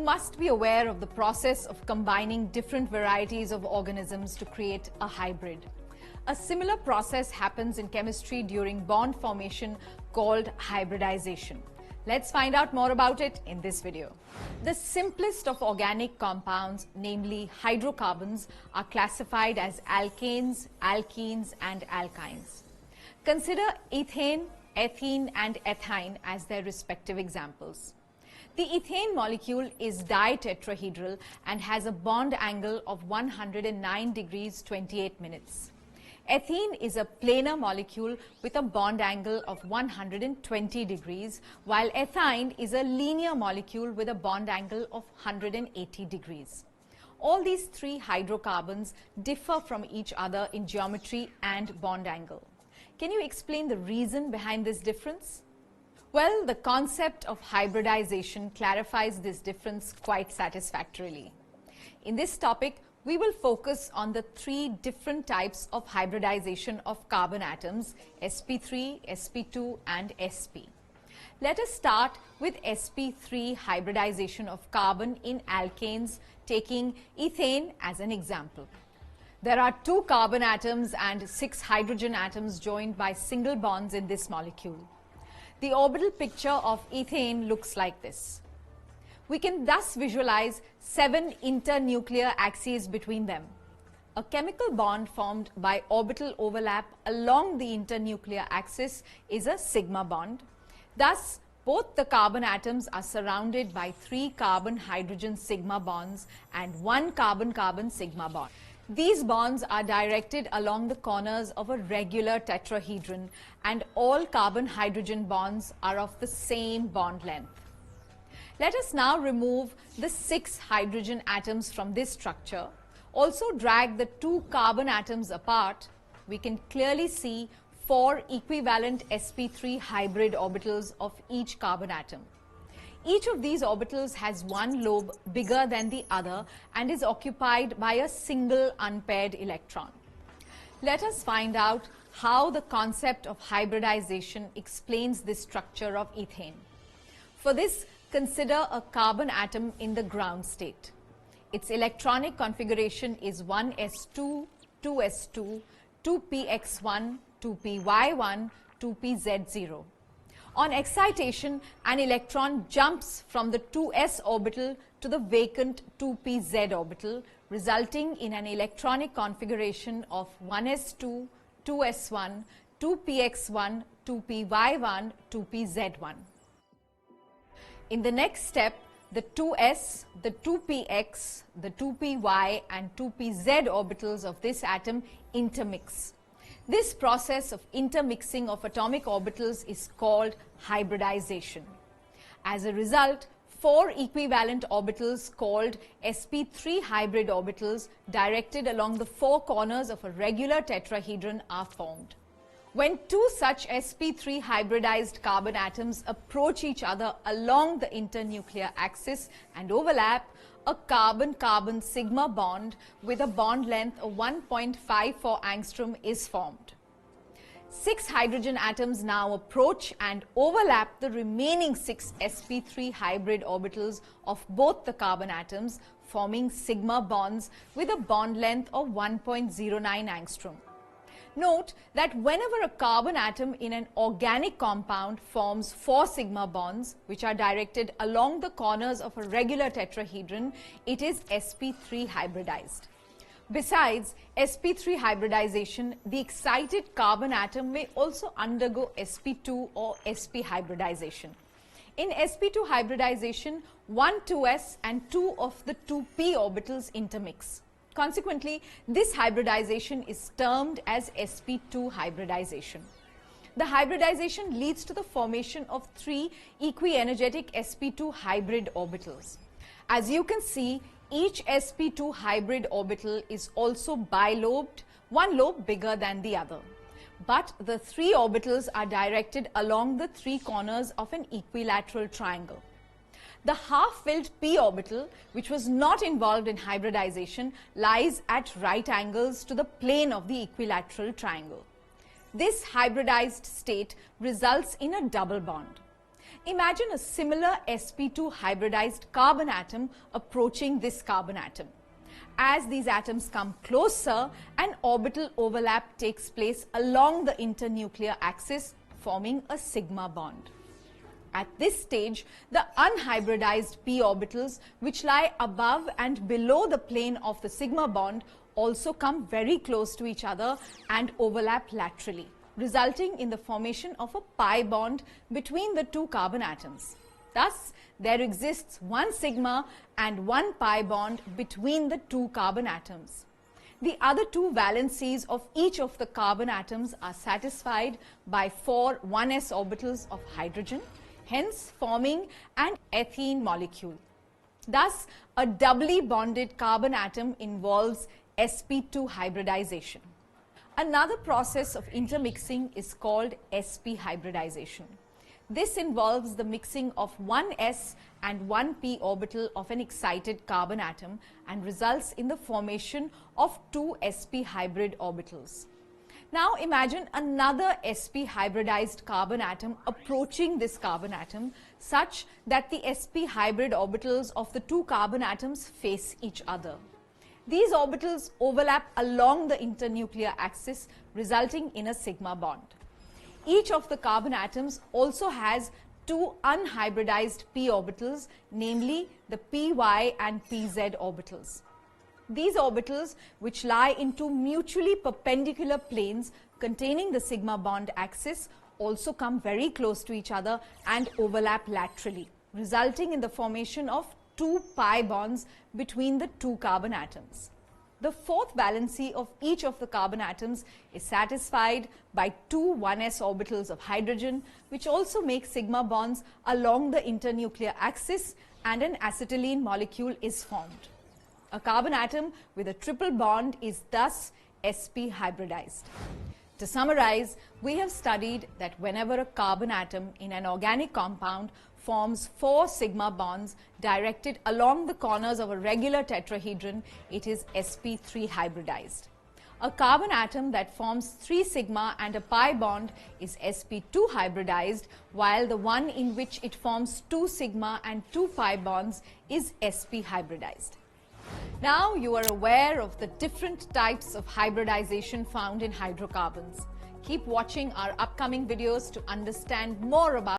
must be aware of the process of combining different varieties of organisms to create a hybrid. A similar process happens in chemistry during bond formation called hybridization. Let's find out more about it in this video. The simplest of organic compounds, namely hydrocarbons, are classified as alkanes, alkenes, and alkynes. Consider ethane, ethene, and ethine as their respective examples. The ethane molecule is ditetrahedral and has a bond angle of 109 degrees 28 minutes. Ethene is a planar molecule with a bond angle of 120 degrees, while ethine is a linear molecule with a bond angle of 180 degrees. All these three hydrocarbons differ from each other in geometry and bond angle. Can you explain the reason behind this difference? Well, the concept of hybridization clarifies this difference quite satisfactorily. In this topic, we will focus on the three different types of hybridization of carbon atoms, sp3, sp2, and sp. Let us start with sp3 hybridization of carbon in alkanes, taking ethane as an example. There are 2 carbon atoms and 6 hydrogen atoms joined by single bonds in this molecule. The orbital picture of ethane looks like this. We can thus visualize 7 internuclear axes between them. A chemical bond formed by orbital overlap along the internuclear axis is a sigma bond. Thus, both the carbon atoms are surrounded by 3 carbon-hydrogen sigma bonds and 1 carbon-carbon sigma bond. These bonds are directed along the corners of a regular tetrahedron, and all carbon-hydrogen bonds are of the same bond length. Let us now remove the 6 hydrogen atoms from this structure. Also drag the 2 carbon atoms apart. We can clearly see 4 equivalent sp3 hybrid orbitals of each carbon atom. Each of these orbitals has one lobe bigger than the other and is occupied by a single unpaired electron. Let us find out how the concept of hybridization explains this structure of ethane. For this, consider a carbon atom in the ground state. Its electronic configuration is 1s2, 2s2, 2px1, 2py1, 2pz0. On excitation, an electron jumps from the 2s orbital to the vacant 2pz orbital, resulting in an electronic configuration of 1s2, 2s1, 2px1, 2py1, 2pz1. In the next step, the 2s, the 2px, the 2py, and 2pz orbitals of this atom intermix. This process of intermixing of atomic orbitals is called hybridization. As a result, 4 equivalent orbitals called sp3 hybrid orbitals directed along the 4 corners of a regular tetrahedron are formed. When 2 such sp3 hybridized carbon atoms approach each other along the internuclear axis and overlap, a carbon-carbon sigma bond with a bond length of 1.54 angstrom is formed. 6 hydrogen atoms now approach and overlap the remaining 6 sp3 hybrid orbitals of both the carbon atoms, forming sigma bonds with a bond length of 1.09 angstrom. Note that whenever a carbon atom in an organic compound forms 4 sigma bonds, which are directed along the corners of a regular tetrahedron, it is sp3 hybridized. Besides sp3 hybridization, the excited carbon atom may also undergo sp2 or sp hybridization. In sp2 hybridization, one 2s and 2 of the 2p orbitals intermix. Consequently, this hybridization is termed as sp2 hybridization. The hybridization leads to the formation of 3 equi-energetic sp2 hybrid orbitals. As you can see, each sp2 hybrid orbital is also bilobed, one lobe bigger than the other. But the 3 orbitals are directed along the 3 corners of an equilateral triangle. The half-filled p orbital, which was not involved in hybridization, lies at right angles to the plane of the equilateral triangle. This hybridized state results in a double bond. Imagine a similar sp2 hybridized carbon atom approaching this carbon atom. As these atoms come closer, an orbital overlap takes place along the internuclear axis, forming a sigma bond. At this stage, the unhybridized p orbitals, which lie above and below the plane of the sigma bond, also come very close to each other and overlap laterally, resulting in the formation of a pi bond between the two carbon atoms. Thus, there exists one sigma and one pi bond between the two carbon atoms. The other two valencies of each of the carbon atoms are satisfied by 4 1s orbitals of hydrogen, hence forming an ethene molecule. Thus, a doubly bonded carbon atom involves sp2 hybridization. Another process of intermixing is called sp hybridization. This involves the mixing of one s and one p orbital of an excited carbon atom and results in the formation of two sp hybrid orbitals. Now imagine another sp hybridized carbon atom approaching this carbon atom such that the sp hybrid orbitals of the two carbon atoms face each other. These orbitals overlap along the internuclear axis, resulting in a sigma bond. Each of the carbon atoms also has two unhybridized p orbitals, namely the py and pz orbitals. These orbitals, which lie in two mutually perpendicular planes containing the sigma bond axis, also come very close to each other and overlap laterally, resulting in the formation of two pi bonds between the two carbon atoms. The fourth valency of each of the carbon atoms is satisfied by two 1s orbitals of hydrogen, which also make sigma bonds along the internuclear axis, and an acetylene molecule is formed. A carbon atom with a triple bond is thus sp hybridized. To summarize, we have studied that whenever a carbon atom in an organic compound forms 4 sigma bonds directed along the corners of a regular tetrahedron, it is sp3 hybridized. A carbon atom that forms 3 sigma and a pi bond is sp2 hybridized, while the one in which it forms 2 sigma and 2 pi bonds is sp hybridized. Now you are aware of the different types of hybridization found in hydrocarbons. Keep watching our upcoming videos to understand more about